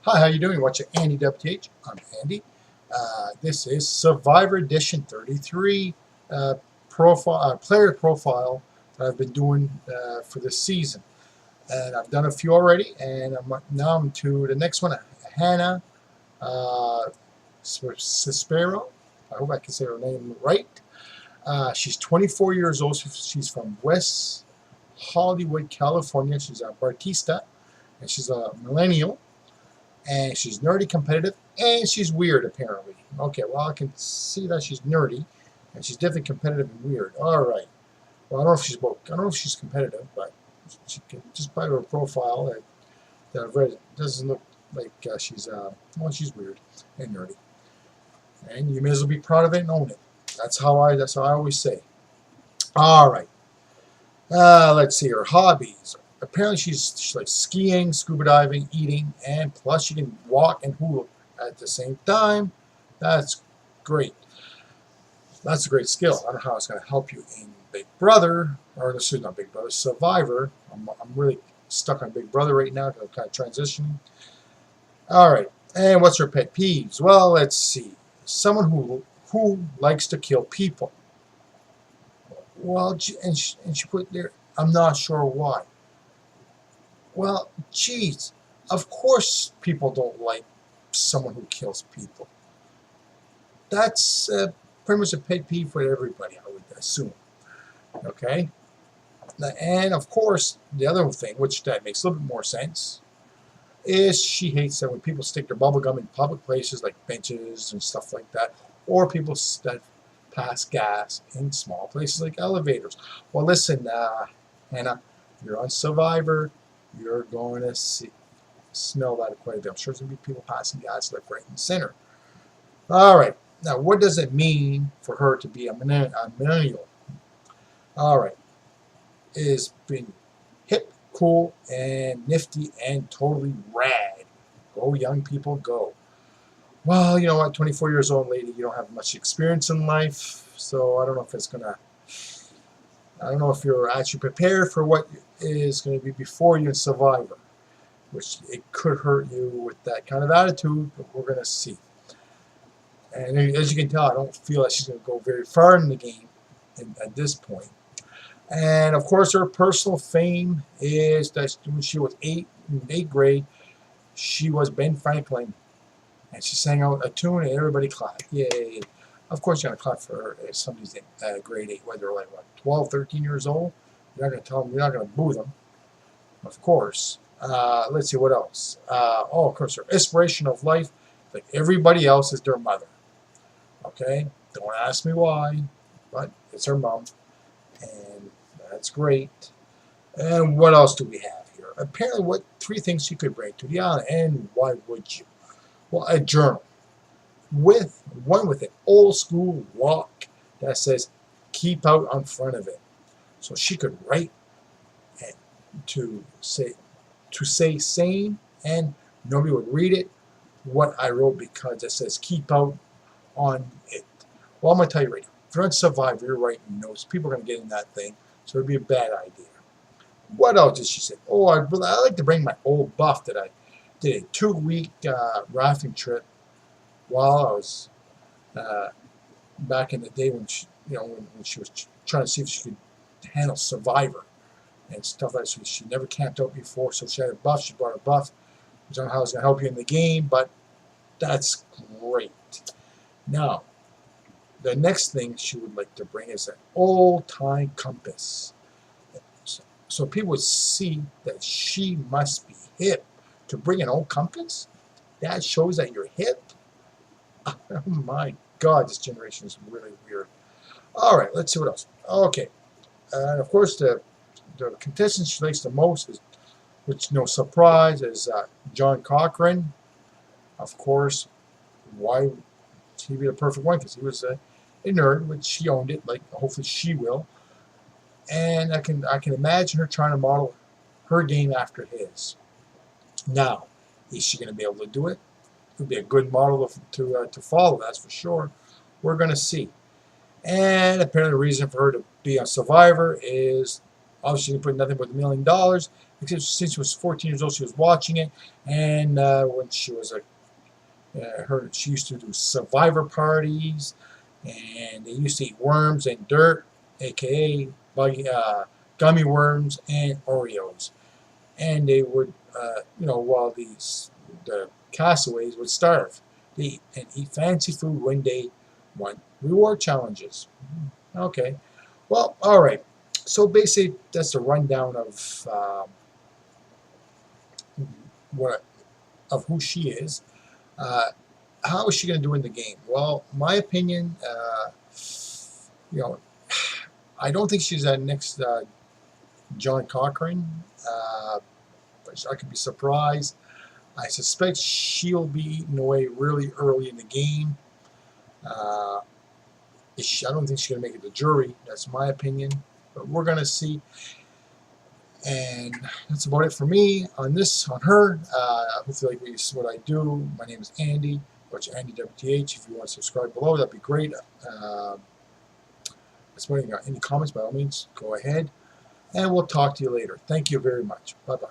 Hi, how you doing? Watching Andy WTH. I'm Andy. This is Survivor Edition 33 player profile that I've been doing for this season, and I've done a few already. And now I'm to the next one, Hannah Shapiro. I hope I can say her name right. She's 24 years old. She's from West Hollywood, California. She's a Bartista, and she's a millennial. And she's nerdy, competitive, and she's weird, apparently. Okay, well, I can see that she's nerdy, and she's definitely competitive and weird. All right. Well, I don't know if she's both. I don't know if she's competitive, but she can, just by her profile that I've read, it doesn't look like she's weird and nerdy. And you may as well be proud of it and own it. That's how I always say. All right. Let's see her hobbies. Apparently she's like skiing, scuba diving, eating, and plus she can walk and hula at the same time. That's great. That's a great skill. I don't know how it's going to help you in Big Brother, or this is not Big Brother, Survivor. I'm really stuck on Big Brother right now because I'm kind of transitioning. All right. And what's her pet peeves? Well, let's see. Someone who likes to kill people. Well, and she put there, I'm not sure why. Well, geez, of course people don't like someone who kills people. That's pretty much a pet peeve for everybody, I would assume. Okay? And of course, the other thing, which that makes a little bit more sense, is she hates that when people stick their bubble gum in public places like benches and stuff like that, or people that pass gas in small places like elevators. Well, listen, Hannah, you're on Survivor. You're going to smell that quite a bit. I'm sure there's going to be people passing gas left, right, and center. All right. Now, what does it mean for her to be a millennial? All right. Is being hip, cool, and nifty, and totally rad. Go, young people, go. Well, you know what? 24 years old lady, you don't have much experience in life, so I don't know if it's going to... I don't know if you're actually prepared for what is going to be before you in Survivor, which it could hurt you with that kind of attitude, but we're going to see. And as you can tell, I don't feel like she's going to go very far in the game at this point. And of course, her personal fame is that when she was in 8th grade, she was Ben Franklin, and she sang out a tune, and everybody clapped. Yay! Of course, you're going to clap for her if somebody's in grade 8, whether they're like, what, 12, 13 years old. You're not going to tell them, you're not going to boo them, of course. Let's see, what else? Of course, her inspiration of life, like everybody else, is their mother. Okay? Don't ask me why, but it's her mom, and that's great. And what else do we have here? Apparently, what 3 things you could bring to the island, and why would you? Well, a journal. With an old school lock that says keep out on front of it, so she could write and to say sane, and nobody would read it what I wrote because it says keep out on it. Well, I'm gonna tell you right now, if you're on Survivor, you're writing notes, people are gonna get in that thing, so it'd be a bad idea. What else did she say? Oh, I like to bring my old buff that I did a 2-week rafting trip while I was back in the day when she, when she was trying to see if she could handle Survivor and stuff like that. So she never camped out before, so she had a buff. She brought a buff. I don't know how it's going to help you in the game, but that's great. Now, the next thing she would like to bring is an old-time compass. So people would see that she must be hip. To bring an old compass? That shows that you're hip? Oh my God, this generation is really weird. All right, let's see what else. Okay, and of course the contestant she likes the most is, which no surprise, is John Cochran. Of course, why would he be the perfect one? Because he was a nerd, which she owned it. Like hopefully she will. And I can imagine her trying to model her game after his. Now, is she going to be able to do it? It would be a good model to follow, that's for sure. We're going to see. And apparently the reason for her to be on Survivor is obviously she put nothing but $1 million, because since she was 14 years old, she was watching it, and when she was she used to do survivor parties, and they used to eat worms and dirt, aka gummy worms and Oreos, and they would, while the castaways would starve, they eat and eat fancy food when they won reward challenges. Okay, well, all right. So basically, that's a rundown of what of who she is. Uh, how is she going to do in the game? Well, my opinion, you know, I don't think she's that next John Cochran, but I could be surprised. I suspect she'll be eaten away really early in the game. I don't think she's going to make it to jury. That's my opinion, but we're going to see. And that's about it for me on her. Hopefully, like what I do. My name is Andy. Watch Andy WTH. If you want to subscribe below, that'd be great. Any comments, by all means, go ahead. And we'll talk to you later. Thank you very much. Bye-bye.